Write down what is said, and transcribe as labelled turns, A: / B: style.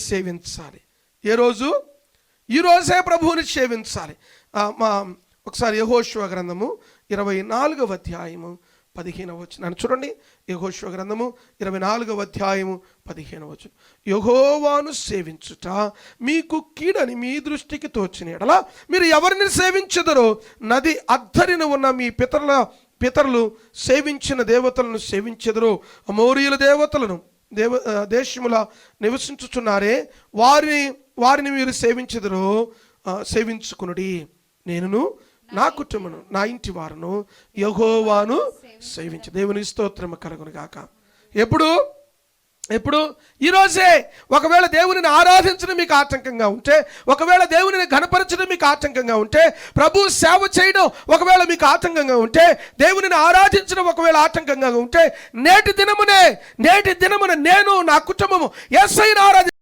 A: సేవించాలి. ఏ రోజు? ఈరోజే ప్రభువుని సేవించాలి. ఒకసారి యెహోషువ గ్రంథము 24వ అధ్యాయము 15వ వచనం చూడండి. యెహోషువ గ్రంథము 24వ అధ్యాయము 15వ వచనం. యెహోవాను సేవించుట మీకు కీడని మీ దృష్టికి తోచిన యెడల మీరు ఎవరిని సేవించెదరో నది అద్దరిన ఉన్న మీ పితరులు సేవించిన దేవతలను సేవించెదరో అమోరీయుల దేవతలను దేశముల నివసించుచున్నారే వారిని మీరు సేవించుకునుడి. నేనును నా కుటుంబను నా ఇంటి వారును యెహోవాను సేవించు. దేవుని స్తోత్రము కలుగును గాక. ఎప్పుడు ఈరోజే. ఒకవేళ దేవునిని ఆరాధించడం మీకు ఆటంకంగా ఉంటే, ఒకవేళ దేవునిని ఘనపరచడం మీకు ఆటంకంగా ఉంటే, ప్రభు సేవ చేయడం ఒకవేళ మీకు ఆటంకంగా ఉంటే, దేవునిని ఆరాధించడం ఒకవేళ ఆటంకంగా ఉంటే, నేటి దినమునే నేను నా కుటుంబము యేసయ్యను ఆరాధి